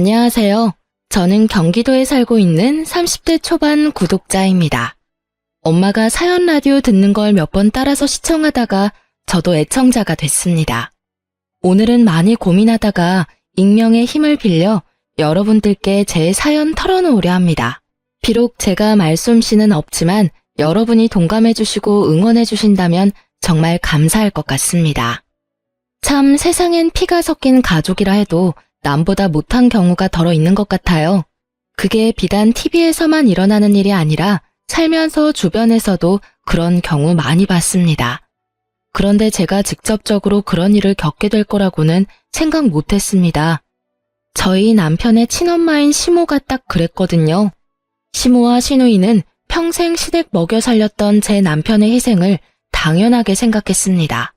안녕하세요. 저는 경기도에 살고 있는 30대 초반 구독자입니다. 엄마가 사연 라디오 듣는 걸 몇 번 따라서 시청하다가 저도 애청자가 됐습니다. 오늘은 많이 고민하다가 익명의 힘을 빌려 여러분들께 제 사연 털어놓으려 합니다. 비록 제가 말솜씨는 없지만 여러분이 동감해주시고 응원해주신다면 정말 감사할 것 같습니다. 참 세상엔 피가 섞인 가족이라 해도 남보다 못한 경우가 덜어 있는 것 같아요. 그게 비단 TV에서만 일어나는 일이 아니라 살면서 주변에서도 그런 경우 많이 봤습니다. 그런데 제가 직접적으로 그런 일을 겪게 될 거라고는 생각 못했습니다. 저희 남편의 친엄마인 시모가 딱 그랬거든요. 시모와 시누이는 평생 시댁 먹여 살렸던 제 남편의 희생을 당연하게 생각했습니다.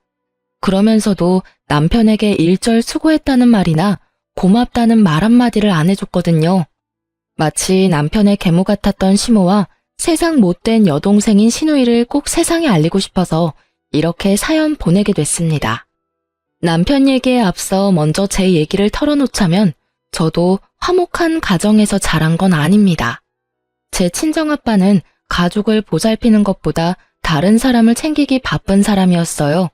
그러면서도 남편에게 일절 수고했다는 말이나 고맙다는 말 한마디를 안 해줬거든요. 마치 남편의 계모 같았던 시모와 세상 못된 여동생인 시누이를 꼭 세상에 알리고 싶어서 이렇게 사연 보내게 됐습니다. 남편 얘기에 앞서 먼저 제 얘기를 털어놓자면 저도 화목한 가정에서 자란 건 아닙니다. 제 친정아빠는 가족을 보살피는 것보다 다른 사람을 챙기기 바쁜 사람이었어요.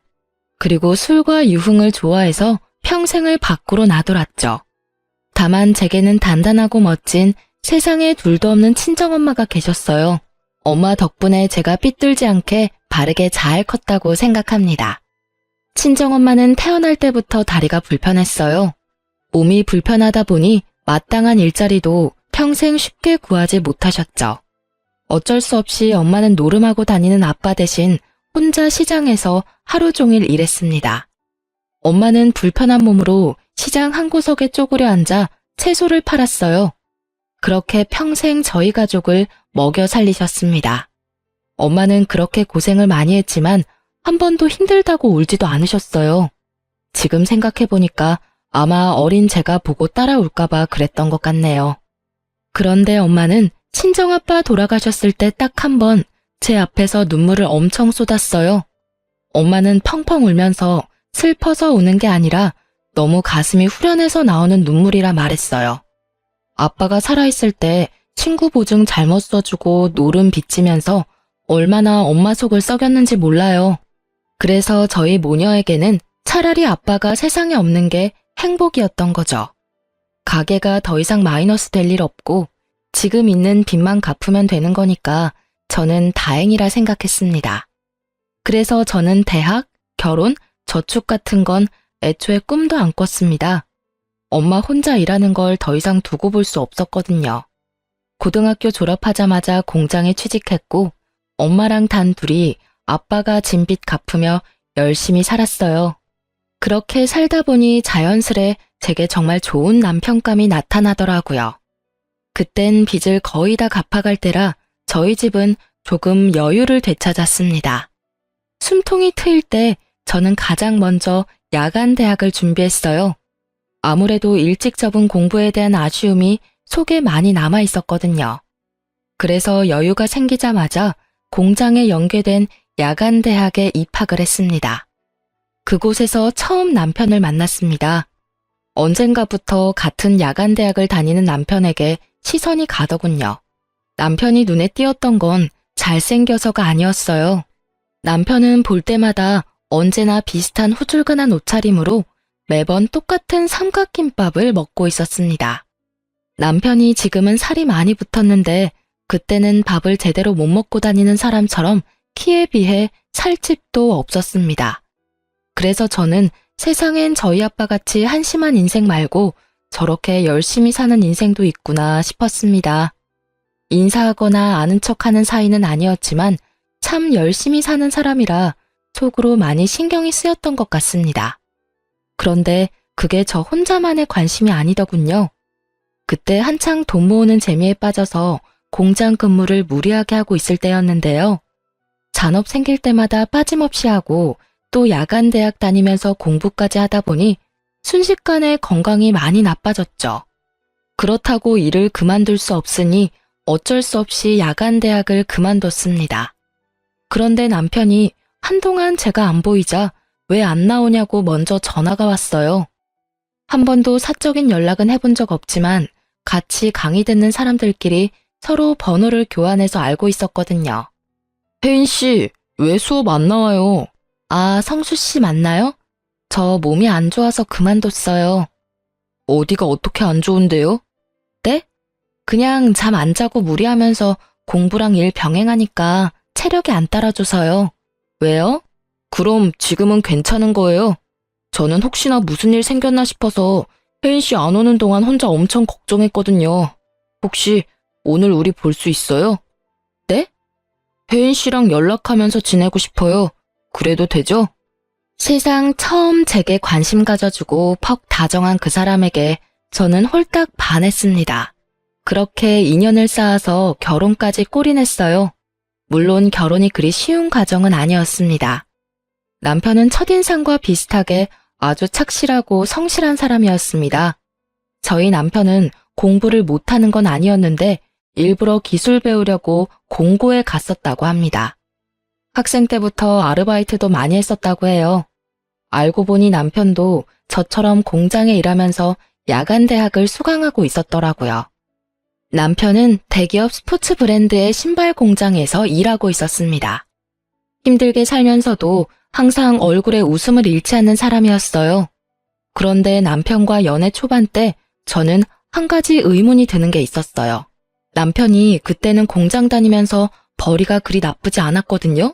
그리고 술과 유흥을 좋아해서 평생을 밖으로 나돌았죠. 다만 제게는 단단하고 멋진 세상에 둘도 없는 친정엄마가 계셨어요. 엄마 덕분에 제가 삐뚤지 않게 바르게 잘 컸다고 생각합니다. 친정엄마는 태어날 때부터 다리가 불편했어요. 몸이 불편하다 보니 마땅한 일자리도 평생 쉽게 구하지 못하셨죠. 어쩔 수 없이 엄마는 노름하고 다니는 아빠 대신 혼자 시장에서 하루 종일 일했습니다. 엄마는 불편한 몸으로 시장 한 구석에 쪼그려 앉아 채소를 팔았어요. 그렇게 평생 저희 가족을 먹여 살리셨습니다. 엄마는 그렇게 고생을 많이 했지만 한 번도 힘들다고 울지도 않으셨어요. 지금 생각해보니까 아마 어린 제가 보고 따라올까봐 그랬던 것 같네요. 그런데 엄마는 친정아빠 돌아가셨을 때 딱 한 번 제 앞에서 눈물을 엄청 쏟았어요. 엄마는 펑펑 울면서 슬퍼서 우는 게 아니라 너무 가슴이 후련해서 나오는 눈물이라 말했어요. 아빠가 살아있을 때 친구 보증 잘못 써주고 노름 빚지면서 얼마나 엄마 속을 썩였는지 몰라요. 그래서 저희 모녀에게는 차라리 아빠가 세상에 없는 게 행복이었던 거죠. 가게가 더 이상 마이너스 될 일 없고 지금 있는 빚만 갚으면 되는 거니까 저는 다행이라 생각했습니다. 그래서 저는 대학, 결혼, 저축 같은 건 애초에 꿈도 안 꿨습니다. 엄마 혼자 일하는 걸 더 이상 두고 볼 수 없었거든요. 고등학교 졸업하자마자 공장에 취직했고 엄마랑 단 둘이 아빠가 진 빚 갚으며 열심히 살았어요. 그렇게 살다 보니 자연스레 제게 정말 좋은 남편감이 나타나더라고요. 그땐 빚을 거의 다 갚아갈 때라 저희 집은 조금 여유를 되찾았습니다. 숨통이 트일 때 저는 가장 먼저 야간 대학을 준비했어요. 아무래도 일찍 접은 공부에 대한 아쉬움이 속에 많이 남아 있었거든요. 그래서 여유가 생기자마자 공장에 연계된 야간 대학에 입학을 했습니다. 그곳에서 처음 남편을 만났습니다. 언젠가부터 같은 야간 대학을 다니는 남편에게 시선이 가더군요. 남편이 눈에 띄었던 건 잘생겨서가 아니었어요. 남편은 볼 때마다 언제나 비슷한 후줄근한 옷차림으로 매번 똑같은 삼각김밥을 먹고 있었습니다. 남편이 지금은 살이 많이 붙었는데 그때는 밥을 제대로 못 먹고 다니는 사람처럼 키에 비해 살집도 없었습니다. 그래서 저는 세상엔 저희 아빠같이 한심한 인생 말고 저렇게 열심히 사는 인생도 있구나 싶었습니다. 인사하거나 아는 척하는 사이는 아니었지만 참 열심히 사는 사람이라 속으로 많이 신경이 쓰였던 것 같습니다. 그런데 그게 저 혼자만의 관심이 아니더군요. 그때 한창 돈 모으는 재미에 빠져서 공장 근무를 무리하게 하고 있을 때였는데요. 잔업 생길 때마다 빠짐없이 하고 또 야간 대학 다니면서 공부까지 하다 보니 순식간에 건강이 많이 나빠졌죠. 그렇다고 일을 그만둘 수 없으니 어쩔 수 없이 야간 대학을 그만뒀습니다. 그런데 남편이 한동안 제가 안 보이자 왜 안 나오냐고 먼저 전화가 왔어요. 한 번도 사적인 연락은 해본 적 없지만 같이 강의 듣는 사람들끼리 서로 번호를 교환해서 알고 있었거든요. 혜인 씨, 왜 수업 안 나와요? 아, 성수 씨 맞나요? 저 몸이 안 좋아서 그만뒀어요. 어디가 어떻게 안 좋은데요? 네? 그냥 잠 안 자고 무리하면서 공부랑 일 병행하니까 체력이 안 따라줘서요. 왜요? 그럼 지금은 괜찮은 거예요? 저는 혹시나 무슨 일 생겼나 싶어서 혜인 씨 안 오는 동안 혼자 엄청 걱정했거든요. 혹시 오늘 우리 볼 수 있어요? 네? 혜인 씨랑 연락하면서 지내고 싶어요. 그래도 되죠? 세상 처음 제게 관심 가져주고 퍽 다정한 그 사람에게 저는 홀딱 반했습니다. 그렇게 인연을 쌓아서 결혼까지 꼬리냈어요. 물론 결혼이 그리 쉬운 과정은 아니었습니다. 남편은 첫인상과 비슷하게 아주 착실하고 성실한 사람이었습니다. 저희 남편은 공부를 못하는 건 아니었는데 일부러 기술 배우려고 공고에 갔었다고 합니다. 학생 때부터 아르바이트도 많이 했었다고 해요. 알고 보니 남편도 저처럼 공장에 일하면서 야간 대학을 수강하고 있었더라고요. 남편은 대기업 스포츠 브랜드의 신발 공장에서 일하고 있었습니다. 힘들게 살면서도 항상 얼굴에 웃음을 잃지 않는 사람이었어요. 그런데 남편과 연애 초반 때 저는 한 가지 의문이 드는 게 있었어요. 남편이 그때는 공장 다니면서 벌이가 그리 나쁘지 않았거든요.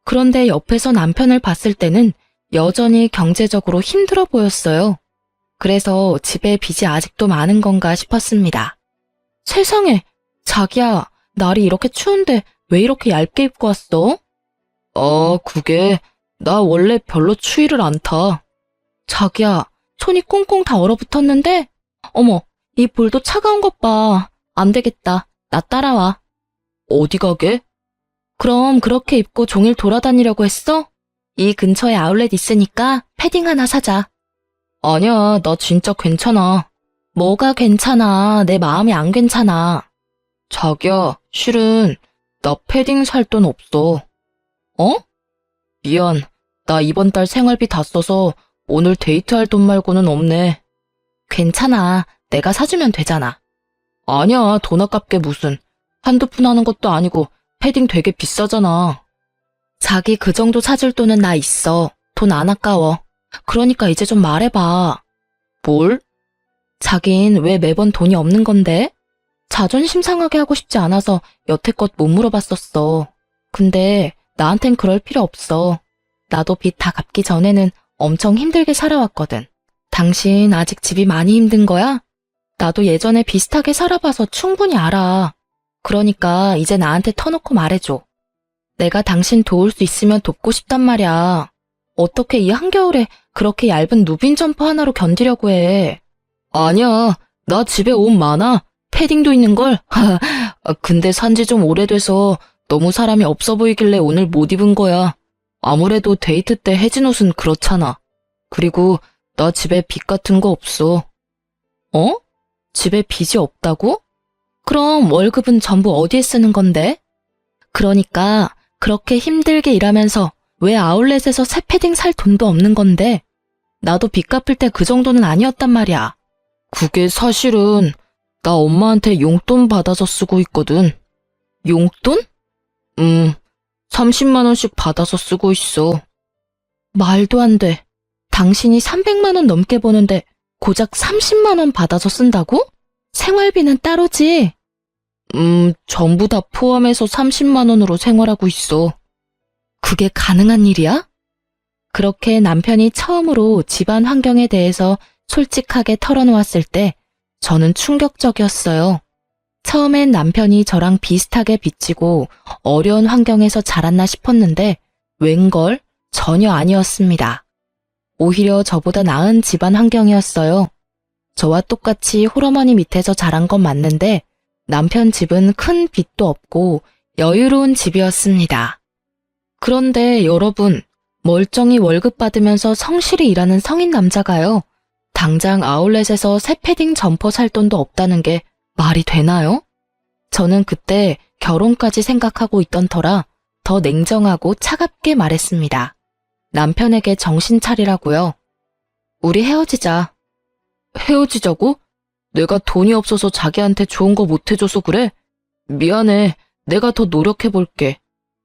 그런데 옆에서 남편을 봤을 때는 여전히 경제적으로 힘들어 보였어요. 그래서 집에 빚이 아직도 많은 건가 싶었습니다. 세상에, 자기야, 날이 이렇게 추운데 왜 이렇게 얇게 입고 왔어? 그게 나 원래 별로 추위를 안 타. 자기야, 손이 꽁꽁 다 얼어붙었는데? 어머, 이 볼도 차가운 것 봐. 안 되겠다. 나 따라와. 어디 가게? 그럼 그렇게 입고 종일 돌아다니려고 했어? 이 근처에 아울렛 있으니까 패딩 하나 사자. 아니야, 나 진짜 괜찮아. 뭐가 괜찮아? 내 마음이 안 괜찮아. 자기야, 실은 나 패딩 살 돈 없어. 어? 미안. 나 이번 달 생활비 다 써서 오늘 데이트할 돈 말고는 없네. 괜찮아. 내가 사주면 되잖아. 아니야, 돈 아깝게 무슨. 한두 푼 하는 것도 아니고 패딩 되게 비싸잖아. 자기 그 정도 사줄 돈은 나 있어. 돈 안 아까워. 그러니까 이제 좀 말해봐. 뭘? 자긴 왜 매번 돈이 없는 건데? 자존심 상하게 하고 싶지 않아서 여태껏 못 물어봤었어. 근데 나한텐 그럴 필요 없어. 나도 빚 다 갚기 전에는 엄청 힘들게 살아왔거든. 당신 아직 집이 많이 힘든 거야? 나도 예전에 비슷하게 살아봐서 충분히 알아. 그러니까 이제 나한테 터놓고 말해줘. 내가 당신 도울 수 있으면 돕고 싶단 말이야. 어떻게 이 한겨울에 그렇게 얇은 누빈 점퍼 하나로 견디려고 해. 아니야, 나 집에 옷 많아. 패딩도 있는걸. 근데 산지 좀 오래돼서 너무 사람이 없어 보이길래 오늘 못 입은 거야. 아무래도 데이트 때 해진 옷은 그렇잖아. 그리고 나 집에 빚 같은 거 없어. 어? 집에 빚이 없다고? 그럼 월급은 전부 어디에 쓰는 건데? 그러니까 그렇게 힘들게 일하면서 왜 아울렛에서 새 패딩 살 돈도 없는 건데? 나도 빚 갚을 때 그 정도는 아니었단 말이야. 그게 사실은 나 엄마한테 용돈 받아서 쓰고 있거든. 용돈? 30만 원씩 받아서 쓰고 있어. 말도 안 돼. 당신이 300만 원 넘게 버는데 고작 30만 원 받아서 쓴다고? 생활비는 따로지? 전부 다 포함해서 30만 원으로 생활하고 있어. 그게 가능한 일이야? 그렇게 남편이 처음으로 집안 환경에 대해서 솔직하게 털어놓았을 때 저는 충격적이었어요. 처음엔 남편이 저랑 비슷하게 빚지고 어려운 환경에서 자랐나 싶었는데 웬걸 전혀 아니었습니다. 오히려 저보다 나은 집안 환경이었어요. 저와 똑같이 홀어머니 밑에서 자란 건 맞는데 남편 집은 큰 빚도 없고 여유로운 집이었습니다. 그런데 여러분, 멀쩡히 월급 받으면서 성실히 일하는 성인 남자가요. 당장 아울렛에서 새 패딩 점퍼 살 돈도 없다는 게 말이 되나요? 저는 그때 결혼까지 생각하고 있던 터라 더 냉정하고 차갑게 말했습니다. 남편에게 정신 차리라고요. 우리 헤어지자. 헤어지자고? 내가 돈이 없어서 자기한테 좋은 거 못 해줘서 그래? 미안해. 내가 더 노력해볼게.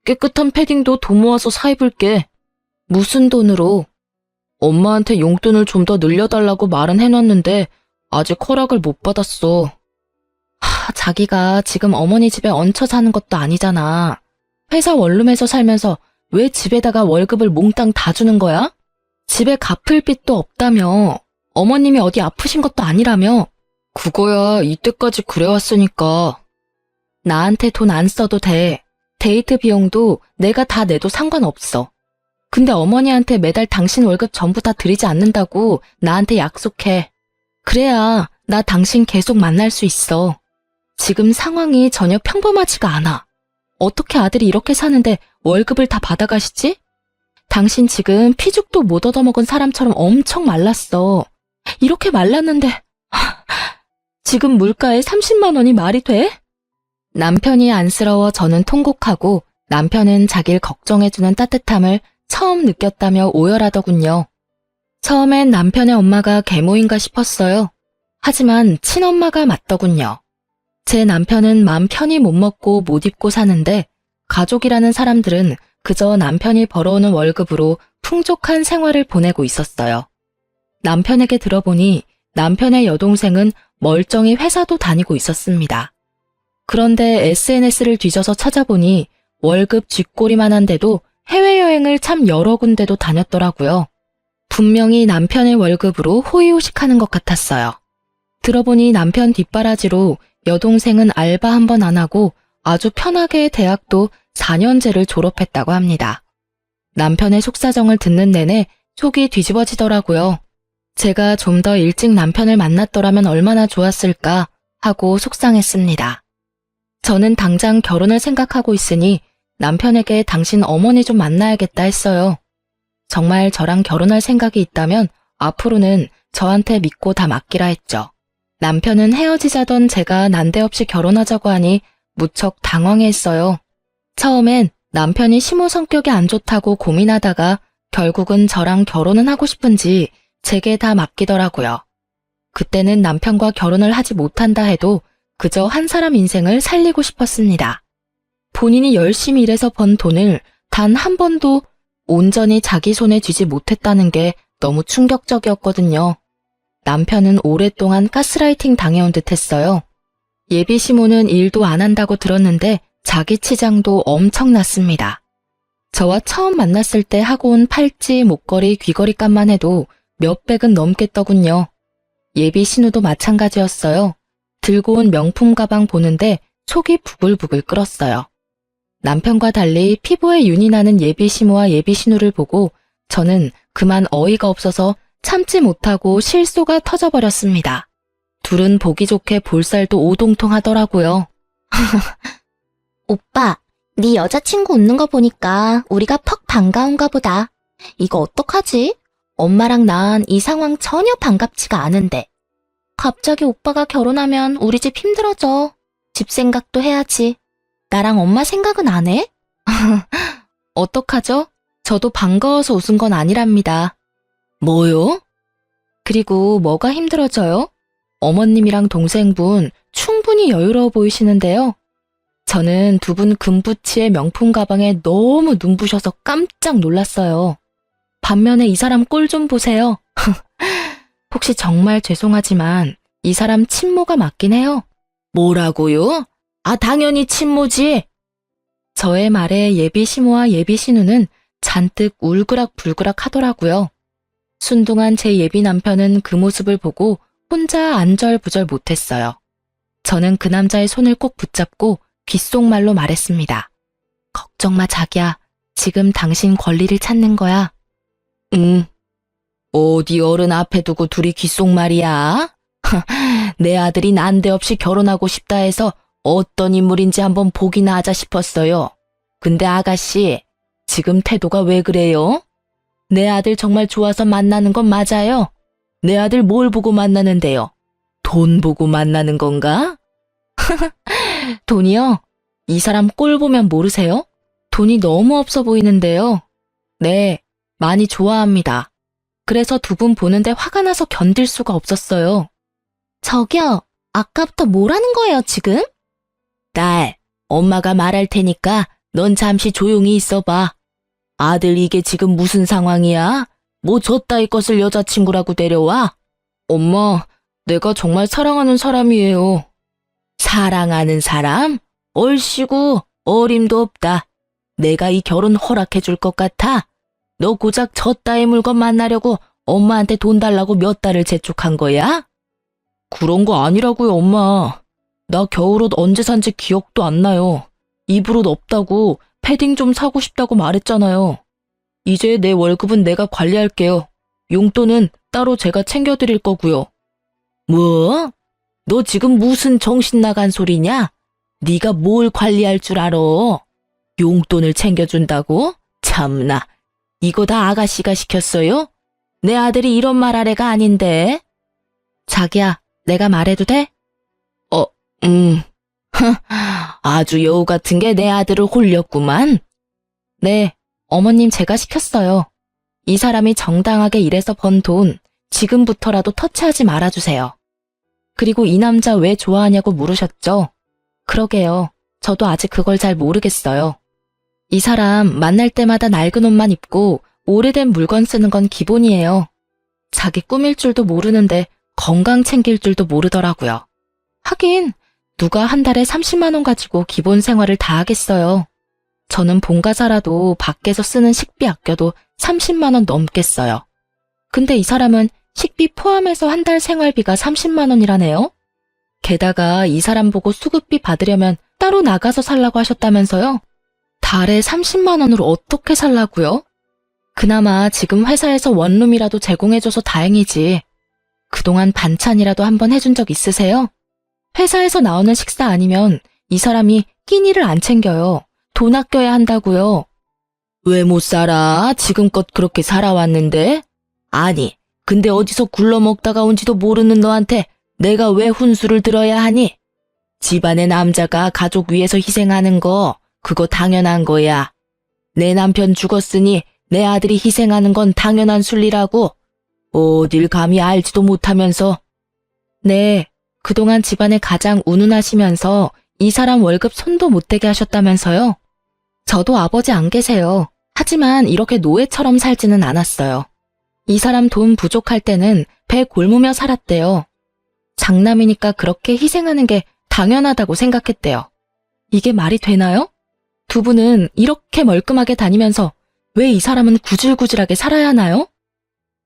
깨끗한 패딩도 돈 모아서 사입을게. 무슨 돈으로? 엄마한테 용돈을 좀 더 늘려달라고 말은 해놨는데 아직 허락을 못 받았어. 자기가 지금 어머니 집에 얹혀 사는 것도 아니잖아. 회사 원룸에서 살면서 왜 집에다가 월급을 몽땅 다 주는 거야? 집에 갚을 빚도 없다며. 어머님이 어디 아프신 것도 아니라며. 그거야 이때까지 그래왔으니까. 나한테 돈 안 써도 돼. 데이트 비용도 내가 다 내도 상관없어. 근데 어머니한테 매달 당신 월급 전부 다 드리지 않는다고 나한테 약속해. 그래야 나 당신 계속 만날 수 있어. 지금 상황이 전혀 평범하지가 않아. 어떻게 아들이 이렇게 사는데 월급을 다 받아가시지? 당신 지금 피죽도 못 얻어먹은 사람처럼 엄청 말랐어. 이렇게 말랐는데 지금 물가에 30만 원이 말이 돼? 남편이 안쓰러워 저는 통곡하고 남편은 자기를 걱정해주는 따뜻함을 처음 느꼈다며 오열하더군요. 처음엔 남편의 엄마가 계모인가 싶었어요. 하지만 친엄마가 맞더군요. 제 남편은 맘 편히 못 먹고 못 입고 사는데 가족이라는 사람들은 그저 남편이 벌어오는 월급으로 풍족한 생활을 보내고 있었어요. 남편에게 들어보니 남편의 여동생은 멀쩡히 회사도 다니고 있었습니다. 그런데 SNS를 뒤져서 찾아보니 월급 쥐꼬리만 한데도 해외여행을 참 여러 군데도 다녔더라고요. 분명히 남편의 월급으로 호의호식하는 것 같았어요. 들어보니 남편 뒷바라지로 여동생은 알바 한 번 안 하고 아주 편하게 대학도 4년제를 졸업했다고 합니다. 남편의 속사정을 듣는 내내 속이 뒤집어지더라고요. 제가 좀 더 일찍 남편을 만났더라면 얼마나 좋았을까 하고 속상했습니다. 저는 당장 결혼을 생각하고 있으니 남편에게 당신 어머니 좀 만나야겠다 했어요. 정말 저랑 결혼할 생각이 있다면 앞으로는 저한테 믿고 다 맡기라 했죠. 남편은 헤어지자던 제가 난데없이 결혼하자고 하니 무척 당황했어요. 처음엔 남편이 시모 성격이 안 좋다고 고민하다가 결국은 저랑 결혼은 하고 싶은지 제게 다 맡기더라고요. 그때는 남편과 결혼을 하지 못한다 해도 그저 한 사람 인생을 살리고 싶었습니다. 본인이 열심히 일해서 번 돈을 단 한 번도 온전히 자기 손에 쥐지 못했다는 게 너무 충격적이었거든요. 남편은 오랫동안 가스라이팅 당해온 듯 했어요. 예비 시모는 일도 안 한다고 들었는데 자기 치장도 엄청났습니다. 저와 처음 만났을 때 하고 온 팔찌, 목걸이, 귀걸이 값만 해도 몇백은 넘겠더군요. 예비 신우도 마찬가지였어요. 들고 온 명품 가방 보는데 속이 부글부글 끓었어요. 남편과 달리 피부에 윤이 나는 예비 시모와 예비 신우를 보고 저는 그만 어이가 없어서 참지 못하고 실소가 터져버렸습니다. 둘은 보기 좋게 볼살도 오동통하더라고요. 오빠, 네 여자친구 웃는 거 보니까 우리가 퍽 반가운가 보다. 이거 어떡하지? 엄마랑 난 이 상황 전혀 반갑지가 않은데. 갑자기 오빠가 결혼하면 우리 집 힘들어져. 집 생각도 해야지. 나랑 엄마 생각은 안 해? 어떡하죠? 저도 반가워서 웃은 건 아니랍니다. 뭐요? 그리고 뭐가 힘들어져요? 어머님이랑 동생분 충분히 여유로워 보이시는데요. 저는 두 분 금부치의 명품 가방에 너무 눈부셔서 깜짝 놀랐어요. 반면에 이 사람 꼴 좀 보세요. 혹시 정말 죄송하지만 이 사람 친모가 맞긴 해요. 뭐라고요? 아, 당연히 친모지. 저의 말에 예비 시모와 예비 신우는 잔뜩 울그락불그락 하더라고요. 순둥한 제 예비 남편은 그 모습을 보고 혼자 안절부절 못했어요. 저는 그 남자의 손을 꼭 붙잡고 귓속말로 말했습니다. 걱정 마, 자기야. 지금 당신 권리를 찾는 거야. 응. 어디 어른 앞에 두고 둘이 귓속말이야? 내 아들이 난데없이 결혼하고 싶다 해서 어떤 인물인지 한번 보기나 하자 싶었어요. 근데 아가씨, 지금 태도가 왜 그래요? 내 아들 정말 좋아서 만나는 건 맞아요? 내 아들 뭘 보고 만나는데요? 돈 보고 만나는 건가? 돈이요? 이 사람 꼴 보면 모르세요? 돈이 너무 없어 보이는데요. 네, 많이 좋아합니다. 그래서 두 분 보는데 화가 나서 견딜 수가 없었어요. 저기요, 아까부터 뭐라는 거예요, 지금? 딸, 엄마가 말할 테니까 넌 잠시 조용히 있어봐. 아들 이게 지금 무슨 상황이야? 뭐 저따위 것을 여자친구라고 데려와? 엄마, 내가 정말 사랑하는 사람이에요. 사랑하는 사람? 얼씨구, 어림도 없다. 내가 이 결혼 허락해 줄 것 같아? 너 고작 저따위 물건 만나려고 엄마한테 돈 달라고 몇 달을 재촉한 거야? 그런 거 아니라고요, 엄마. 나 겨울옷 언제 산지 기억도 안 나요. 입을 옷 없다고 패딩 좀 사고 싶다고 말했잖아요. 이제 내 월급은 내가 관리할게요. 용돈은 따로 제가 챙겨드릴 거고요. 뭐? 너 지금 무슨 정신 나간 소리냐? 네가 뭘 관리할 줄 알아? 용돈을 챙겨준다고? 참나, 이거 다 아가씨가 시켰어요? 내 아들이 이런 말 할 애가 아닌데. 자기야, 내가 말해도 돼? 아주 여우 같은 게 내 아들을 홀렸구만. 네, 어머님 제가 시켰어요. 이 사람이 정당하게 일해서 번 돈, 지금부터라도 터치하지 말아주세요. 그리고 이 남자 왜 좋아하냐고 물으셨죠? 그러게요. 저도 아직 그걸 잘 모르겠어요. 이 사람 만날 때마다 낡은 옷만 입고 오래된 물건 쓰는 건 기본이에요. 자기 꾸밀 줄도 모르는데 건강 챙길 줄도 모르더라고요. 하긴 누가 한 달에 30만 원 가지고 기본 생활을 다 하겠어요. 저는 본가 살아도 밖에서 쓰는 식비 아껴도 30만 원 넘겠어요. 근데 이 사람은 식비 포함해서 한 달 생활비가 30만 원이라네요. 게다가 이 사람 보고 수급비 받으려면 따로 나가서 살라고 하셨다면서요? 달에 30만 원으로 어떻게 살라고요? 그나마 지금 회사에서 원룸이라도 제공해줘서 다행이지. 그동안 반찬이라도 한번 해준 적 있으세요? 회사에서 나오는 식사 아니면 이 사람이 끼니를 안 챙겨요. 돈 아껴야 한다고요. 왜 못 살아? 지금껏 그렇게 살아왔는데? 아니, 근데 어디서 굴러먹다가 온지도 모르는 너한테 내가 왜 훈수를 들어야 하니? 집안의 남자가 가족 위해서 희생하는 거, 그거 당연한 거야. 내 남편 죽었으니 내 아들이 희생하는 건 당연한 순리라고. 어딜 감히 알지도 못하면서. 네, 그동안 집안에 가장 운운하시면서 이 사람 월급 손도 못 대게 하셨다면서요? 저도 아버지 안 계세요. 하지만 이렇게 노예처럼 살지는 않았어요. 이 사람 돈 부족할 때는 배 골무며 살았대요. 장남이니까 그렇게 희생하는 게 당연하다고 생각했대요. 이게 말이 되나요? 두 분은 이렇게 멀끔하게 다니면서 왜 이 사람은 구질구질하게 살아야 하나요?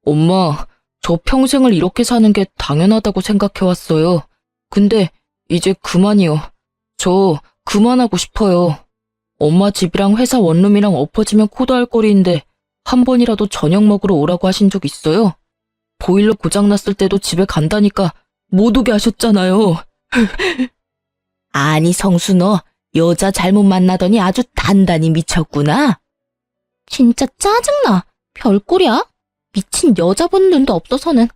엄마, 저 평생을 이렇게 사는 게 당연하다고 생각해왔어요. 근데 이제 그만이요. 저 그만하고 싶어요. 엄마 집이랑 회사 원룸이랑 엎어지면 코다할 거리인데 한 번이라도 저녁 먹으러 오라고 하신 적 있어요? 보일러 고장났을 때도 집에 간다니까 못 오게 하셨잖아요. 아니 성수 너 여자 잘못 만나더니 아주 단단히 미쳤구나. 진짜 짜증나. 별꼴이야? 미친 여자 보는 눈도 없어서는.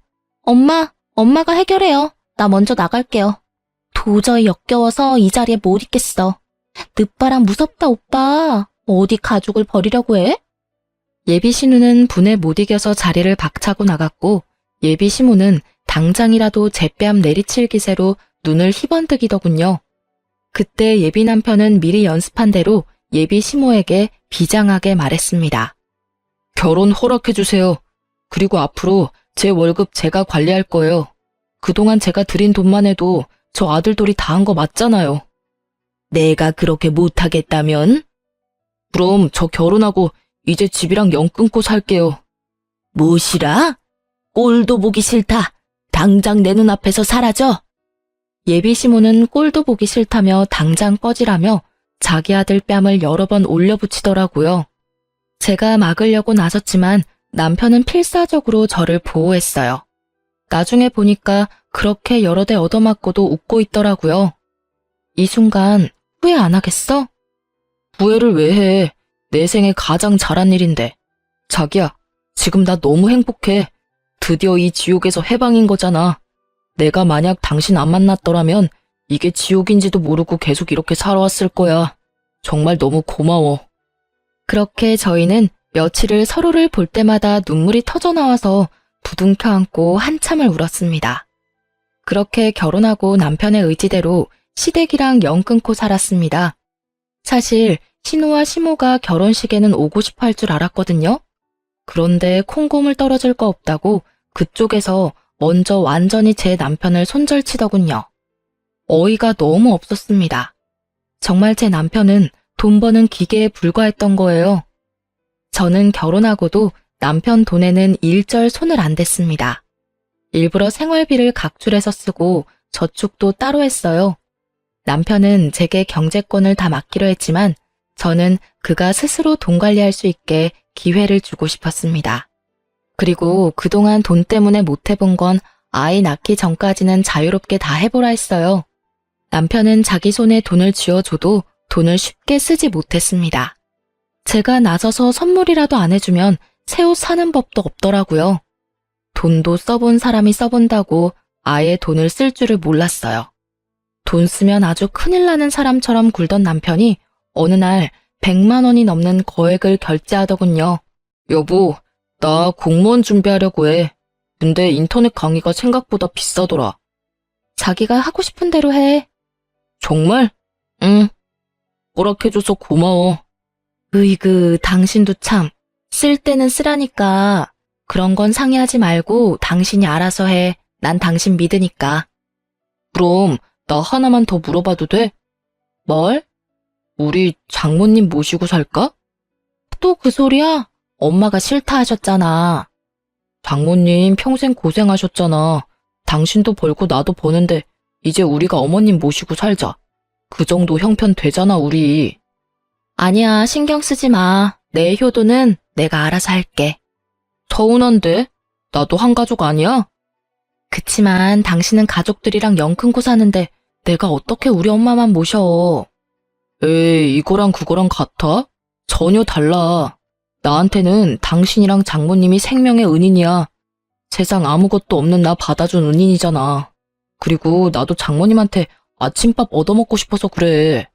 엄마가 해결해요. 나 먼저 나갈게요. 도저히 역겨워서 이 자리에 못 있겠어. 늦바람 무섭다, 오빠. 어디 가족을 버리려고 해? 예비 신우는 분에 못 이겨서 자리를 박차고 나갔고 예비 시모는 당장이라도 제 뺨 내리칠 기세로 눈을 희번뜩이더군요. 그때 예비 남편은 미리 연습한 대로 예비 시모에게 비장하게 말했습니다. 결혼 허락해주세요. 그리고 앞으로 제 월급 제가 관리할 거예요. 그동안 제가 드린 돈만 해도 저 아들돌이 다 한 거 맞잖아요. 내가 그렇게 못하겠다면? 그럼 저 결혼하고 이제 집이랑 연 끊고 살게요. 무엇이라? 꼴도 보기 싫다. 당장 내 눈앞에서 사라져. 예비 시모는 꼴도 보기 싫다며 당장 꺼지라며 자기 아들 뺨을 여러 번 올려붙이더라고요. 제가 막으려고 나섰지만 남편은 필사적으로 저를 보호했어요. 나중에 보니까 그렇게 여러 대 얻어맞고도 웃고 있더라고요. 이 순간 후회 안 하겠어? 후회를 왜 해? 내 생에 가장 잘한 일인데. 자기야, 지금 나 너무 행복해. 드디어 이 지옥에서 해방인 거잖아. 내가 만약 당신 안 만났더라면 이게 지옥인지도 모르고 계속 이렇게 살아왔을 거야. 정말 너무 고마워. 그렇게 저희는 며칠을 서로를 볼 때마다 눈물이 터져 나와서 부둥켜 안고 한참을 울었습니다. 그렇게 결혼하고 남편의 의지대로 시댁이랑 연 끊고 살았습니다. 사실 신우와 시모가 결혼식에는 오고 싶어 할 줄 알았거든요. 그런데 콩고물 떨어질 거 없다고 그쪽에서 먼저 완전히 제 남편을 손절치더군요. 어이가 너무 없었습니다. 정말 제 남편은 돈 버는 기계에 불과했던 거예요. 저는 결혼하고도 남편 돈에는 일절 손을 안 댔습니다. 일부러 생활비를 각출해서 쓰고 저축도 따로 했어요. 남편은 제게 경제권을 다 맡기로 했지만 저는 그가 스스로 돈 관리할 수 있게 기회를 주고 싶었습니다. 그리고 그동안 돈 때문에 못 해본 건 아이 낳기 전까지는 자유롭게 다 해보라 했어요. 남편은 자기 손에 돈을 쥐어줘도 돈을 쉽게 쓰지 못했습니다. 제가 나서서 선물이라도 안 해주면 새 옷 사는 법도 없더라고요. 돈도 써본 사람이 써본다고 아예 돈을 쓸 줄을 몰랐어요. 돈 쓰면 아주 큰일 나는 사람처럼 굴던 남편이 어느 날 100만 원이 넘는 거액을 결제하더군요. 여보, 나 공무원 준비하려고 해. 근데 인터넷 강의가 생각보다 비싸더라. 자기가 하고 싶은 대로 해. 정말? 응. 허락해줘서 고마워. 으이그, 당신도 참. 쓸 때는 쓰라니까. 그런 건 상의하지 말고 당신이 알아서 해. 난 당신 믿으니까. 그럼 나 하나만 더 물어봐도 돼? 뭘? 우리 장모님 모시고 살까? 또 그 소리야? 엄마가 싫다 하셨잖아. 장모님 평생 고생하셨잖아. 당신도 벌고 나도 버는데 이제 우리가 어머님 모시고 살자. 그 정도 형편 되잖아, 우리. 아니야, 신경 쓰지 마. 내 효도는 내가 알아서 할게. 서운한데? 나도 한 가족 아니야? 그치만 당신은 가족들이랑 연 끊고 사는데 내가 어떻게 우리 엄마만 모셔. 에이, 이거랑 그거랑 같아? 전혀 달라. 나한테는 당신이랑 장모님이 생명의 은인이야. 세상 아무것도 없는 나 받아준 은인이잖아. 그리고 나도 장모님한테 아침밥 얻어먹고 싶어서 그래.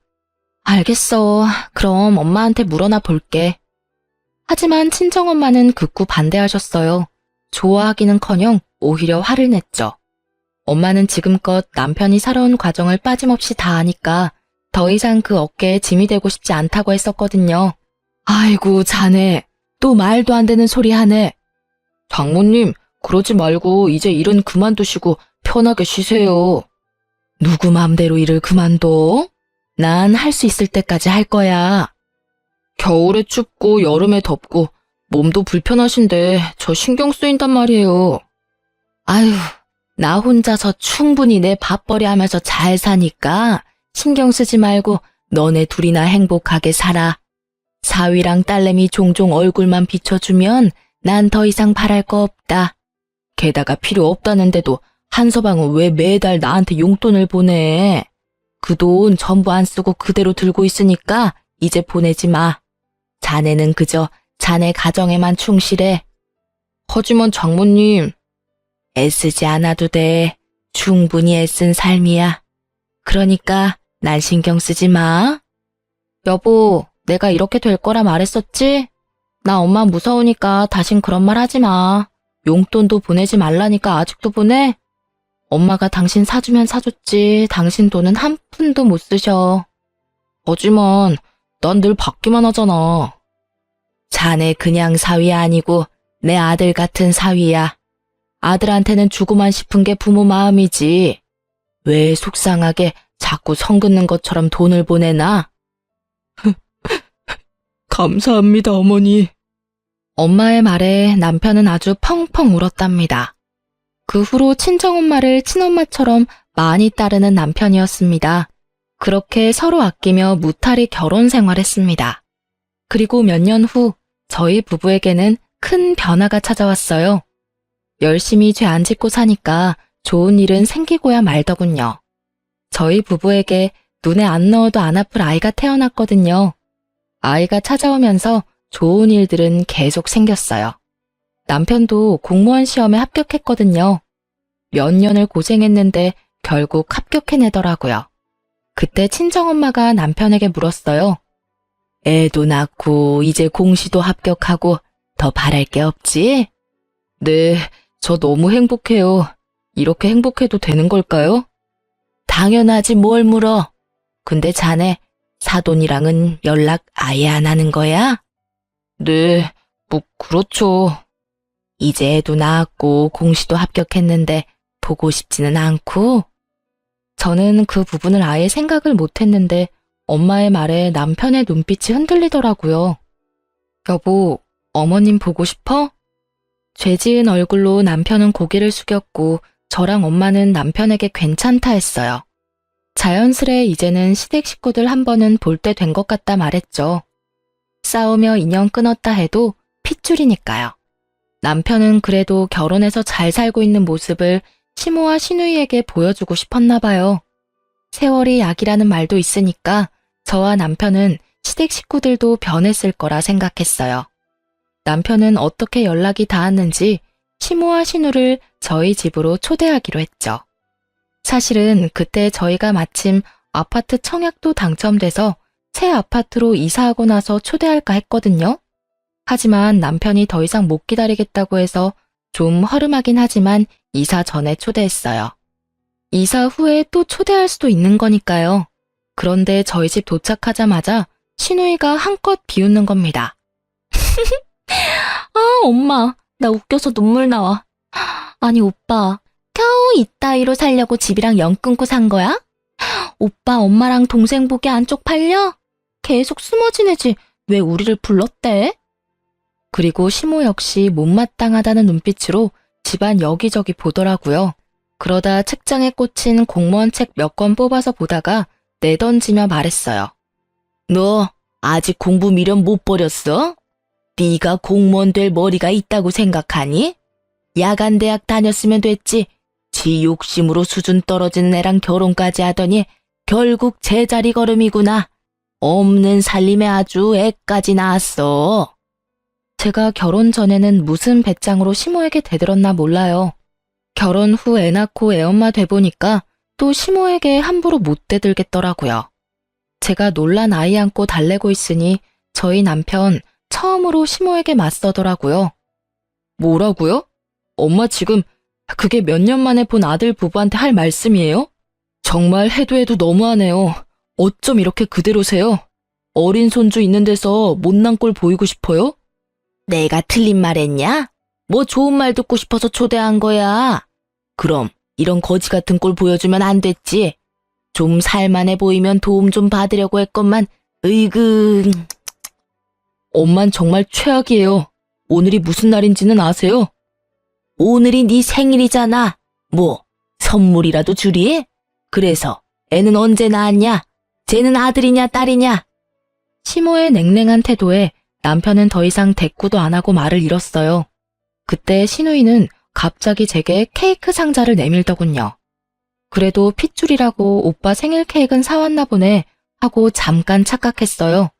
알겠어. 그럼 엄마한테 물어나 볼게. 하지만 친정엄마는 극구 반대하셨어요. 좋아하기는커녕 오히려 화를 냈죠. 엄마는 지금껏 남편이 살아온 과정을 빠짐없이 다 아니까 더 이상 그 어깨에 짐이 되고 싶지 않다고 했었거든요. 아이고, 자네. 또 말도 안 되는 소리 하네. 장모님, 그러지 말고 이제 일은 그만두시고 편하게 쉬세요. 누구 맘대로 일을 그만둬? 난 할 수 있을 때까지 할 거야. 겨울에 춥고 여름에 덥고 몸도 불편하신데 저 신경 쓰인단 말이에요. 아유, 나 혼자서 충분히 내 밥벌이 하면서 잘 사니까 신경 쓰지 말고 너네 둘이나 행복하게 살아. 사위랑 딸내미 종종 얼굴만 비춰주면 난 더 이상 바랄 거 없다. 게다가 필요 없다는데도 한서방은 왜 매달 나한테 용돈을 보내? 그 돈 전부 안 쓰고 그대로 들고 있으니까 이제 보내지 마. 자네는 그저 자네 가정에만 충실해. 하지만 장모님. 애쓰지 않아도 돼. 충분히 애쓴 삶이야. 그러니까 난 신경 쓰지 마. 여보, 내가 이렇게 될 거라 말했었지? 나 엄마 무서우니까 다신 그런 말 하지 마. 용돈도 보내지 말라니까 아직도 보내? 엄마가 당신 사주면 사줬지. 당신 돈은 한 푼도 못 쓰셔. 하지만 난 늘 받기만 하잖아. 자네 그냥 사위 아니고 내 아들 같은 사위야. 아들한테는 주고만 싶은 게 부모 마음이지. 왜 속상하게 자꾸 성 긋는 것처럼 돈을 보내나? 감사합니다, 어머니. 엄마의 말에 남편은 아주 펑펑 울었답니다. 그 후로 친정엄마를 친엄마처럼 많이 따르는 남편이었습니다. 그렇게 서로 아끼며 무탈히 결혼 생활했습니다. 그리고 몇 년 후 저희 부부에게는 큰 변화가 찾아왔어요. 열심히 죄 안 짓고 사니까 좋은 일은 생기고야 말더군요. 저희 부부에게 눈에 안 넣어도 안 아플 아이가 태어났거든요. 아이가 찾아오면서 좋은 일들은 계속 생겼어요. 남편도 공무원 시험에 합격했거든요. 몇 년을 고생했는데 결국 합격해내더라고요. 그때 친정엄마가 남편에게 물었어요. 애도 낳고 이제 공시도 합격하고 더 바랄 게 없지? 네, 저 너무 행복해요. 이렇게 행복해도 되는 걸까요? 당연하지 뭘 물어. 근데 자네 사돈이랑은 연락 아예 안 하는 거야? 네, 뭐 그렇죠. 이제 애도 낳았고 공시도 합격했는데 보고 싶지는 않고? 저는 그 부분을 아예 생각을 못했는데 엄마의 말에 남편의 눈빛이 흔들리더라고요. 여보, 어머님 보고 싶어? 죄지은 얼굴로 남편은 고개를 숙였고 저랑 엄마는 남편에게 괜찮다 했어요. 자연스레 이제는 시댁 식구들 한 번은 볼 때 된 것 같다 말했죠. 싸우며 인연 끊었다 해도 핏줄이니까요. 남편은 그래도 결혼해서 잘 살고 있는 모습을 시모와 시누이에게 보여주고 싶었나 봐요. 세월이 약이라는 말도 있으니까 저와 남편은 시댁 식구들도 변했을 거라 생각했어요. 남편은 어떻게 연락이 닿았는지 시모와 시누를 저희 집으로 초대하기로 했죠. 사실은 그때 저희가 마침 아파트 청약도 당첨돼서 새 아파트로 이사하고 나서 초대할까 했거든요. 하지만 남편이 더 이상 못 기다리겠다고 해서 좀 허름하긴 하지만 이사 전에 초대했어요. 이사 후에 또 초대할 수도 있는 거니까요. 그런데 저희 집 도착하자마자 시누이가 한껏 비웃는 겁니다. 아, 엄마, 나 웃겨서 눈물 나와. 아니, 오빠, 겨우 이따위로 살려고 집이랑 연 끊고 산 거야? 오빠, 엄마랑 동생 보기 안 쪽팔려? 계속 숨어 지내지 왜 우리를 불렀대? 그리고 시모 역시 못마땅하다는 눈빛으로 집안 여기저기 보더라고요. 그러다 책장에 꽂힌 공무원 책 몇 권 뽑아서 보다가 내던지며 말했어요. 너 아직 공부 미련 못 버렸어? 네가 공무원 될 머리가 있다고 생각하니? 야간대학 다녔으면 됐지. 지 욕심으로 수준 떨어지는 애랑 결혼까지 하더니 결국 제자리 걸음이구나. 없는 살림에 아주 애까지 낳았어. 제가 결혼 전에는 무슨 배짱으로 시모에게 대들었나 몰라요. 결혼 후 애 낳고 애엄마 돼보니까 또 시모에게 함부로 못 대들겠더라고요. 제가 놀란 아이 안고 달래고 있으니 저희 남편 처음으로 시모에게 맞서더라고요. 뭐라고요? 엄마 지금 그게 몇 년 만에 본 아들 부부한테 할 말씀이에요? 정말 해도 해도 너무하네요. 어쩜 이렇게 그대로세요? 어린 손주 있는 데서 못난 꼴 보이고 싶어요? 내가 틀린 말 했냐? 뭐 좋은 말 듣고 싶어서 초대한 거야. 그럼 이런 거지 같은 꼴 보여주면 안 됐지. 좀 살만해 보이면 도움 좀 받으려고 했건만 으이그... 엄만 정말 최악이에요. 오늘이 무슨 날인지는 아세요? 오늘이 네 생일이잖아. 뭐 선물이라도 주리? 그래서 애는 언제 낳았냐? 쟤는 아들이냐 딸이냐? 시모의 냉랭한 태도에 남편은 더 이상 대꾸도 안 하고 말을 잃었어요. 그때 시누이는 갑자기 제게 케이크 상자를 내밀더군요. 그래도 핏줄이라고 오빠 생일 케이크는 사왔나 보네 하고 잠깐 착각했어요.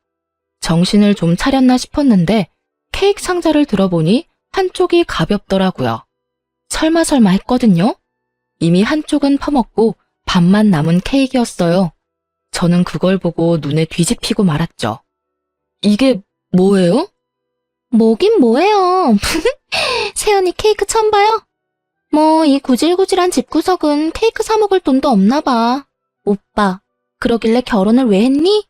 정신을 좀 차렸나 싶었는데 케이크 상자를 들어보니 한쪽이 가볍더라고요. 설마 했거든요. 이미 한쪽은 퍼먹고 반만 남은 케이크였어요. 저는 그걸 보고 눈에 뒤집히고 말았죠. 이게 뭐예요? 뭐긴 뭐예요. 세연이 케이크 처음 봐요? 뭐 이 구질구질한 집구석은 케이크 사 먹을 돈도 없나 봐. 오빠, 그러길래 결혼을 왜 했니?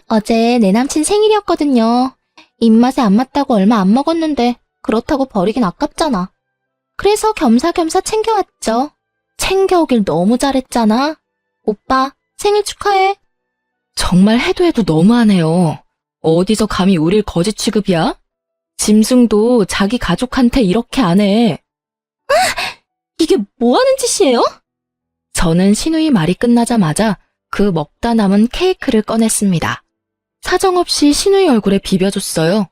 어제 내 남친 생일이었거든요. 입맛에 안 맞다고 얼마 안 먹었는데 그렇다고 버리긴 아깝잖아. 그래서 겸사겸사 챙겨왔죠. 챙겨오길 너무 잘했잖아. 오빠, 생일 축하해. 정말 해도 해도 너무하네요. 어디서 감히 우릴 거지 취급이야? 짐승도 자기 가족한테 이렇게 안 해. 이게 뭐 하는 짓이에요? 저는 시누이 말이 끝나자마자 그 먹다 남은 케이크를 꺼냈습니다. 사정없이 시누이 얼굴에 비벼줬어요.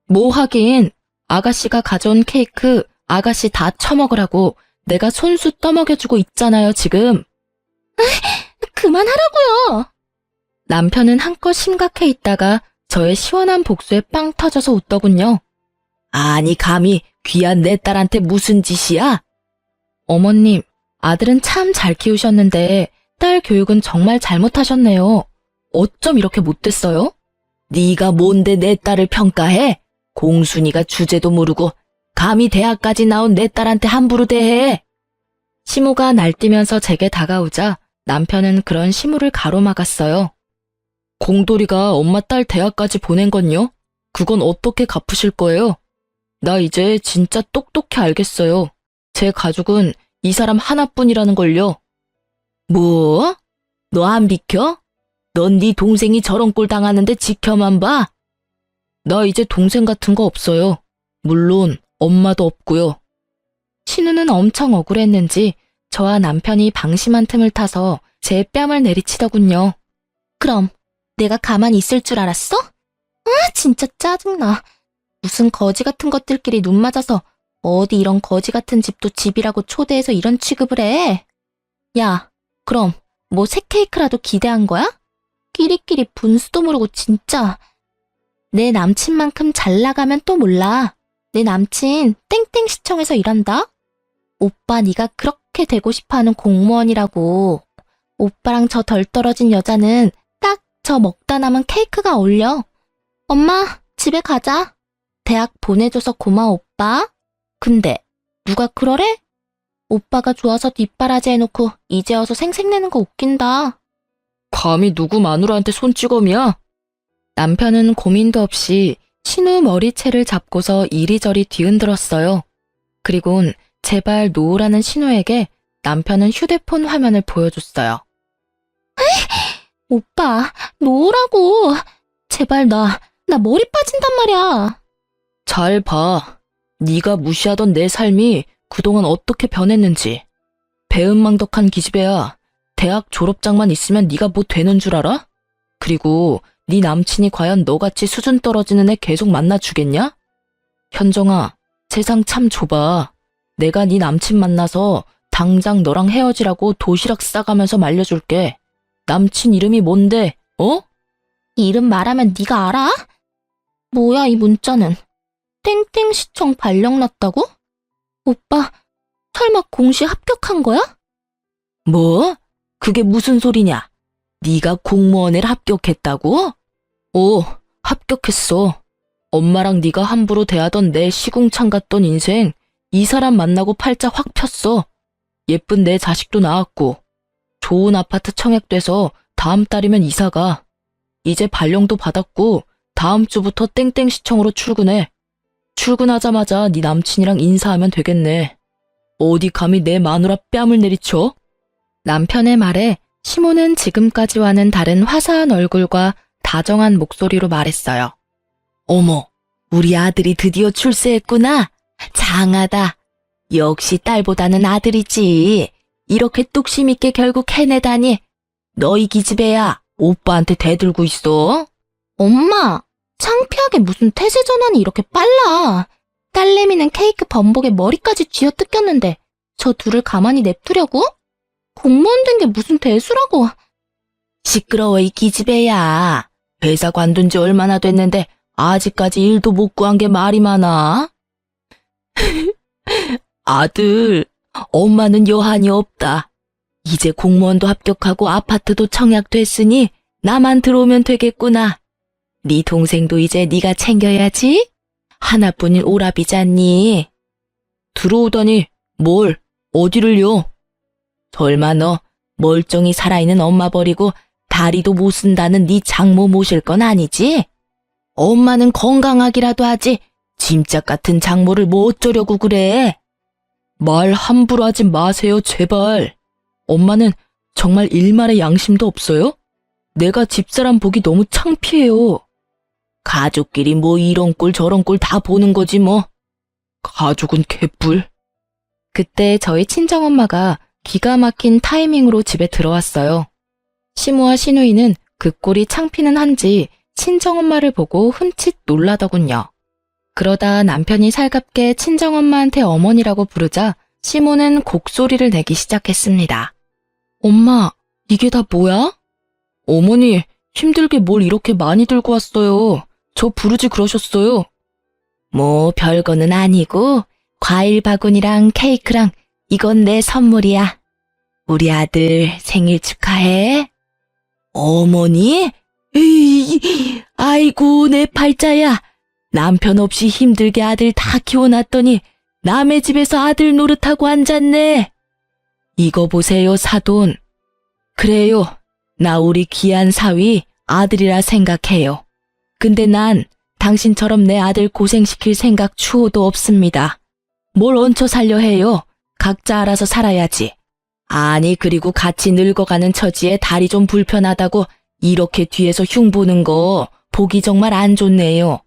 뭐 하긴, 아가씨가 가져온 케이크 아가씨 다 처먹으라고 내가 손수 떠먹여주고 있잖아요, 지금. 그만하라고요. 남편은 한껏 심각해 있다가 저의 시원한 복수에 빵 터져서 웃더군요. 아니 감히 귀한 내 딸한테 무슨 짓이야? 어머님, 아들은 참 잘 키우셨는데 딸 교육은 정말 잘못하셨네요. 어쩜 이렇게 못됐어요? 네가 뭔데 내 딸을 평가해? 공순이가 주제도 모르고 감히 대학까지 나온 내 딸한테 함부로 대해. 시모가 날뛰면서 제게 다가오자 남편은 그런 시모를 가로막았어요. 공돌이가 엄마 딸 대학까지 보낸 건요? 그건 어떻게 갚으실 거예요? 나 이제 진짜 똑똑히 알겠어요. 제 가족은 이 사람 하나뿐이라는 걸요. 뭐? 너 안 비켜? 넌 네 동생이 저런 꼴 당하는데 지켜만 봐? 나 이제 동생 같은 거 없어요. 물론 엄마도 없고요. 신우는 엄청 억울했는지 저와 남편이 방심한 틈을 타서 제 뺨을 내리치더군요. 그럼 내가 가만히 있을 줄 알았어? 아, 진짜 짜증나. 무슨 거지 같은 것들끼리 눈 맞아서 어디 이런 거지 같은 집도 집이라고 초대해서 이런 취급을 해. 야, 그럼 뭐 새 케이크라도 기대한 거야? 끼리끼리 분수도 모르고 진짜. 내 남친만큼 잘 나가면 또 몰라. 내 남친 땡땡시청에서 일한다? 오빠 네가 그렇게 되고 싶어하는 공무원이라고. 오빠랑 저 덜 떨어진 여자는 딱 저 먹다 남은 케이크가 어울려. 엄마, 집에 가자. 대학 보내줘서 고마워, 오빠. 근데 누가 그러래? 오빠가 좋아서 뒷바라지 해놓고 이제 와서 생색내는 거 웃긴다. 감히 누구 마누라한테 손찌검이야? 남편은 고민도 없이 신우 머리채를 잡고서 이리저리 뒤흔들었어요. 그리곤 제발 놓으라는 신우에게 남편은 휴대폰 화면을 보여줬어요. 오빠, 놓으라고. 제발 나 머리 빠진단 말이야. 잘 봐. 네가 무시하던 내 삶이 그동안 어떻게 변했는지. 배은망덕한 기집애야. 대학 졸업장만 있으면 네가 뭐 되는 줄 알아? 그리고 네 남친이 과연 너같이 수준 떨어지는 애 계속 만나주겠냐? 현정아, 세상 참 좁아. 내가 네 남친 만나서 당장 너랑 헤어지라고 도시락 싸가면서 말려줄게. 남친 이름이 뭔데, 어? 이름 말하면 네가 알아? 뭐야 이 문자는. 땡땡시청 발령 났다고? 오빠, 설마 공시 합격한 거야? 뭐? 그게 무슨 소리냐? 네가 공무원에 합격했다고? 오, 합격했어. 엄마랑 네가 함부로 대하던 내 시궁창 같던 인생 이 사람 만나고 팔자 확 폈어. 예쁜 내 자식도 낳았고 좋은 아파트 청약돼서 다음 달이면 이사가. 이제 발령도 받았고 다음 주부터 땡땡시청으로 출근해. 출근하자마자 네 남친이랑 인사하면 되겠네. 어디 감히 내 마누라 뺨을 내리쳐? 남편의 말에 시모는 지금까지와는 다른 화사한 얼굴과 다정한 목소리로 말했어요. 어머, 우리 아들이 드디어 출세했구나. 장하다. 역시 딸보다는 아들이지. 이렇게 뚝심 있게 결국 해내다니. 너희 기집애야, 오빠한테 대들고 있어. 엄마, 창피하게 무슨 태세 전환이 이렇게 빨라. 딸내미는 케이크 범벅에 머리까지 쥐어뜯겼는데 저 둘을 가만히 냅두려고? 공무원 된 게 무슨 대수라고. 시끄러워 이 기집애야. 회사 관둔 지 얼마나 됐는데 아직까지 일도 못 구한 게 말이 많아. 아들, 엄마는 여한이 없다. 이제 공무원도 합격하고 아파트도 청약됐으니 나만 들어오면 되겠구나. 네 동생도 이제 네가 챙겨야지. 하나뿐인 오라비잖니. 들어오다니 뭘 어디를요? 설마 너 멀쩡히 살아있는 엄마 버리고 다리도 못 쓴다는 네 장모 모실 건 아니지? 엄마는 건강하기라도 하지 짐짝 같은 장모를 뭐 어쩌려고 그래? 말 함부로 하지 마세요 제발. 엄마는 정말 일말의 양심도 없어요? 내가 집사람 보기 너무 창피해요. 가족끼리 뭐 이런 꼴 저런 꼴 다 보는 거지 뭐. 가족은 개뿔. 그때 저희 친정엄마가 기가 막힌 타이밍으로 집에 들어왔어요. 시모와 시누이는 그 꼴이 창피는 한지 친정엄마를 보고 흠칫 놀라더군요. 그러다 남편이 살갑게 친정엄마한테 어머니라고 부르자 시모는 곡소리를 내기 시작했습니다. 엄마, 이게 다 뭐야? 어머니, 힘들게 뭘 이렇게 많이 들고 왔어요. 저 부르지 그러셨어요. 뭐 별거는 아니고 과일 바구니랑 케이크랑 이건 내 선물이야. 우리 아들 생일 축하해. 어머니? 아이고, 내 팔자야. 남편 없이 힘들게 아들 다 키워놨더니 남의 집에서 아들 노릇하고 앉았네. 이거 보세요, 사돈. 그래요. 나 우리 귀한 사위 아들이라 생각해요. 근데 난 당신처럼 내 아들 고생시킬 생각 추호도 없습니다. 뭘 얹혀 살려 해요. 각자 알아서 살아야지. 아니, 그리고 같이 늙어가는 처지에 다리 좀 불편하다고 이렇게 뒤에서 흉보는 거 보기 정말 안 좋네요.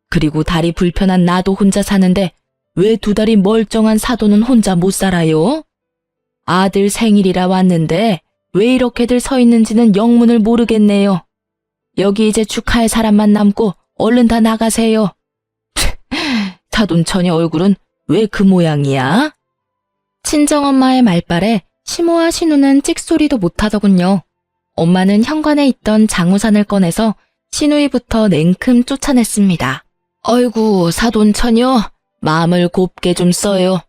그리고 다리 불편한 나도 혼자 사는데 왜 두 다리 멀쩡한 사돈은 혼자 못 살아요? 아들 생일이라 왔는데 왜 이렇게들 서 있는지는 영문을 모르겠네요. 여기 이제 축하할 사람만 남고 얼른 다 나가세요. 사돈처녀 얼굴은 왜 그 모양이야? 친정엄마의 말발에 시모와 신우는 찍소리도 못하더군요. 엄마는 현관에 있던 장우산을 꺼내서 신우이부터 냉큼 쫓아냈습니다. 어이구, 사돈처녀, 마음을 곱게 좀 써요.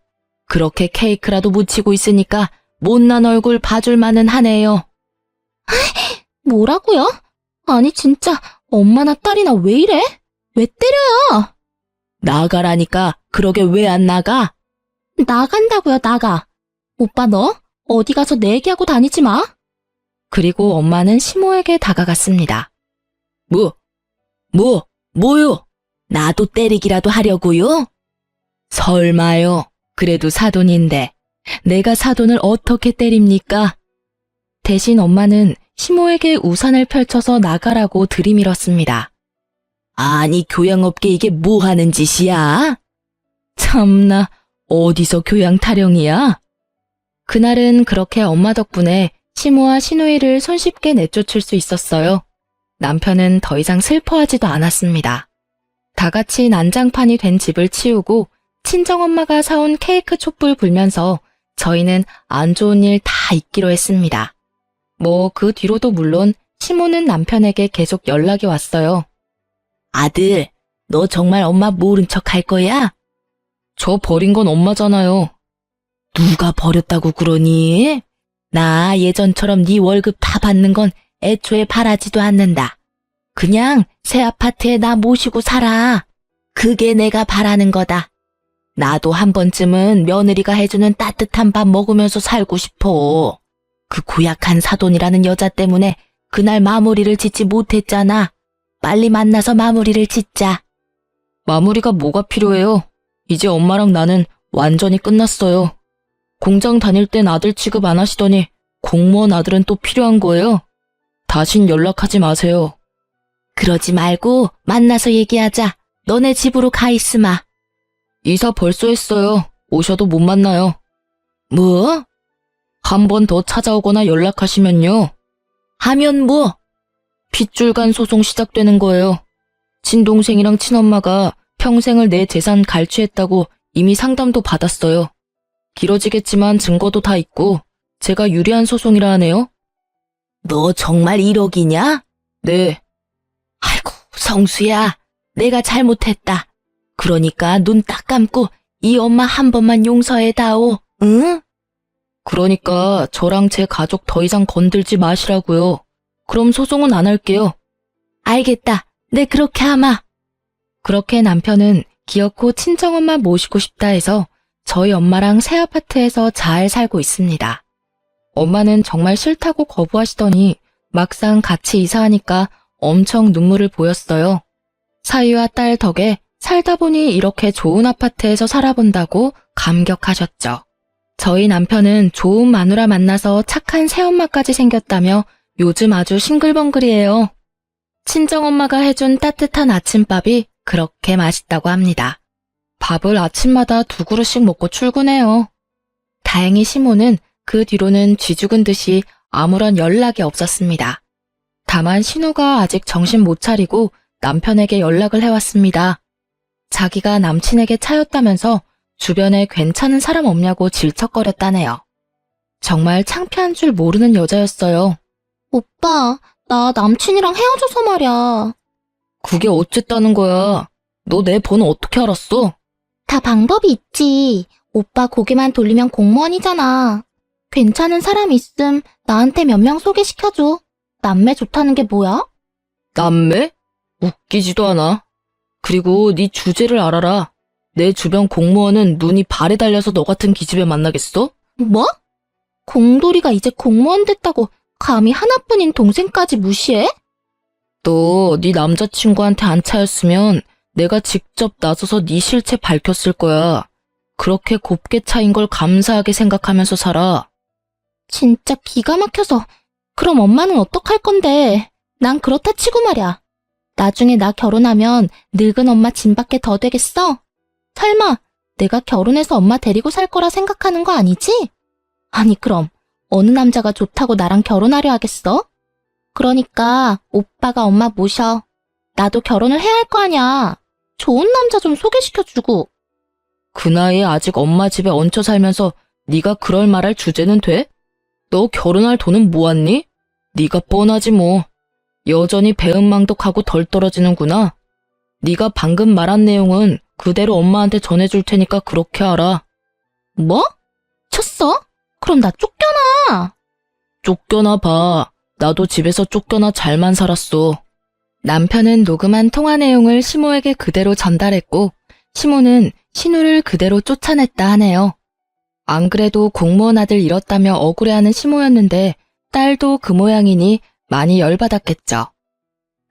그렇게 케이크라도 묻히고 있으니까 못난 얼굴 봐줄 만은 하네요. 뭐라고요? 아니 진짜 엄마나 딸이나 왜 이래? 왜 때려요? 나가라니까 그러게 왜 안 나가? 나간다고요, 나가. 오빠 너 어디 가서 내기하고 다니지 마. 그리고 엄마는 시모에게 다가갔습니다. 뭐요? 나도 때리기라도 하려고요? 설마요. 그래도 사돈인데 내가 사돈을 어떻게 때립니까? 대신 엄마는 시모에게 우산을 펼쳐서 나가라고 들이밀었습니다. 아니, 교양 없게 이게 뭐 하는 짓이야? 참나, 어디서 교양 타령이야? 그날은 그렇게 엄마 덕분에 시모와 시누이를 손쉽게 내쫓을 수 있었어요. 남편은 더 이상 슬퍼하지도 않았습니다. 다 같이 난장판이 된 집을 치우고 친정엄마가 사온 케이크 촛불 불면서 저희는 안 좋은 일 다 잊기로 했습니다. 그 뒤로도 물론 시모는 남편에게 계속 연락이 왔어요. 아들, 너 정말 엄마 모른 척 할 거야? 저 버린 건 엄마잖아요. 누가 버렸다고 그러니? 나 예전처럼 네 월급 다 받는 건 애초에 바라지도 않는다. 그냥 새 아파트에 나 모시고 살아. 그게 내가 바라는 거다. 나도 한 번쯤은 며느리가 해주는 따뜻한 밥 먹으면서 살고 싶어. 그 고약한 사돈이라는 여자 때문에 그날 마무리를 짓지 못했잖아. 빨리 만나서 마무리를 짓자. 마무리가 뭐가 필요해요? 이제 엄마랑 나는 완전히 끝났어요. 공장 다닐 땐 아들 취급 안 하시더니 공무원 아들은 또 필요한 거예요? 다신 연락하지 마세요. 그러지 말고 만나서 얘기하자. 너네 집으로 가 있으마. 이사 벌써 했어요. 오셔도 못 만나요. 뭐? 한 번 더 찾아오거나 연락하시면요. 하면 뭐? 핏줄간 소송 시작되는 거예요. 친동생이랑 친엄마가 평생을 내 재산 갈취했다고 이미 상담도 받았어요. 길어지겠지만 증거도 다 있고 제가 유리한 소송이라 하네요. 너 정말 1억이냐? 네. 아이고, 성수야. 내가 잘못했다. 그러니까 눈 딱 감고 이 엄마 한 번만 용서해다오. 응? 그러니까 저랑 제 가족 더 이상 건들지 마시라고요. 그럼 소송은 안 할게요. 알겠다. 네, 그렇게 하마. 그렇게 남편은 기어코 친정엄마 모시고 싶다 해서 저희 엄마랑 새 아파트에서 잘 살고 있습니다. 엄마는 정말 싫다고 거부하시더니 막상 같이 이사하니까 엄청 눈물을 보였어요. 사위와 딸 덕에 살다 보니 이렇게 좋은 아파트에서 살아본다고 감격하셨죠. 저희 남편은 좋은 마누라 만나서 착한 새엄마까지 생겼다며 요즘 아주 싱글벙글이에요. 친정엄마가 해준 따뜻한 아침밥이 그렇게 맛있다고 합니다. 밥을 아침마다 2그릇씩 먹고 출근해요. 다행히 시모는 그 뒤로는 쥐죽은 듯이 아무런 연락이 없었습니다. 다만 신우가 아직 정신 못 차리고 남편에게 연락을 해왔습니다. 자기가 남친에게 차였다면서 주변에 괜찮은 사람 없냐고 질척거렸다네요. 정말 창피한 줄 모르는 여자였어요. 오빠, 나 남친이랑 헤어져서 말이야. 그게 어쨌다는 거야. 너 내 번호 어떻게 알았어? 다 방법이 있지. 오빠 고개만 돌리면 공무원이잖아. 괜찮은 사람 있음 나한테 몇 명 소개시켜줘. 남매 좋다는 게 뭐야? 남매? 웃기지도 않아. 그리고 네 주제를 알아라. 내 주변 공무원은 눈이 발에 달려서 너 같은 기집애 만나겠어? 뭐? 공돌이가 이제 공무원 됐다고 감히 하나뿐인 동생까지 무시해? 너 네 남자친구한테 안 차였으면 내가 직접 나서서 네 실체 밝혔을 거야. 그렇게 곱게 차인 걸 감사하게 생각하면서 살아. 진짜 기가 막혀서. 그럼 엄마는 어떡할 건데? 난 그렇다 치고 말이야. 나중에 나 결혼하면 늙은 엄마 짐밖에 더 되겠어? 설마 내가 결혼해서 엄마 데리고 살 거라 생각하는 거 아니지? 아니 그럼 어느 남자가 좋다고 나랑 결혼하려 하겠어? 그러니까 오빠가 엄마 모셔. 나도 결혼을 해야 할 거 아니야. 좋은 남자 좀 소개시켜주고. 그 나이에 아직 엄마 집에 얹혀 살면서 네가 그럴 말할 주제는 돼? 너 결혼할 돈은 모았니? 네가 뻔하지 뭐. 여전히 배은망덕하고 덜 떨어지는구나. 네가 방금 말한 내용은 그대로 엄마한테 전해줄 테니까 그렇게 알아. 뭐? 쳤어? 그럼 나 쫓겨나. 쫓겨나 봐. 나도 집에서 쫓겨나 잘만 살았어. 남편은 녹음한 통화 내용을 시모에게 그대로 전달했고 시모는 신우를 그대로 쫓아냈다 하네요. 안 그래도 공무원 아들 잃었다며 억울해하는 시모였는데 딸도 그 모양이니 많이 열받았겠죠.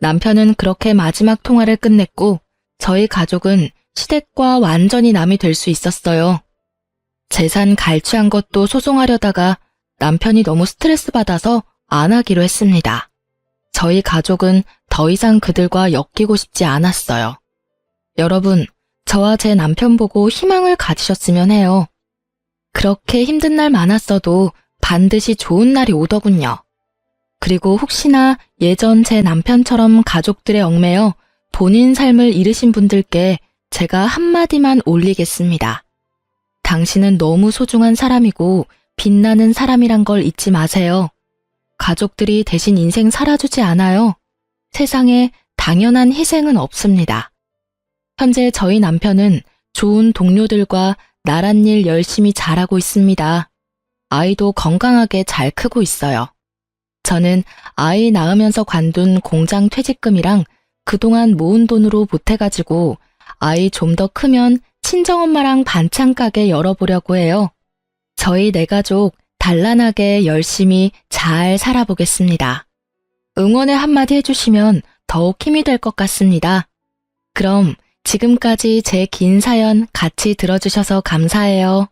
남편은 그렇게 마지막 통화를 끝냈고 저희 가족은 시댁과 완전히 남이 될 수 있었어요. 재산 갈취한 것도 소송하려다가 남편이 너무 스트레스 받아서 안 하기로 했습니다. 저희 가족은 더 이상 그들과 엮이고 싶지 않았어요. 여러분, 저와 제 남편 보고 희망을 가지셨으면 해요. 그렇게 힘든 날 많았어도 반드시 좋은 날이 오더군요. 그리고 혹시나 예전 제 남편처럼 가족들의 얽매여 본인 삶을 잃으신 분들께 제가 한마디만 올리겠습니다. 당신은 너무 소중한 사람이고 빛나는 사람이란 걸 잊지 마세요. 가족들이 대신 인생 살아주지 않아요. 세상에 당연한 희생은 없습니다. 현재 저희 남편은 좋은 동료들과 나란 일 열심히 잘하고 있습니다. 아이도 건강하게 잘 크고 있어요. 저는 아이 낳으면서 관둔 공장 퇴직금이랑 그동안 모은 돈으로 보태가지고 아이 좀 더 크면 친정엄마랑 반찬 가게 열어보려고 해요. 저희 네 가족 단란하게 열심히 잘 살아보겠습니다. 응원의 한마디 해주시면 더욱 힘이 될 것 같습니다. 그럼 지금까지 제 긴 사연 같이 들어주셔서 감사해요.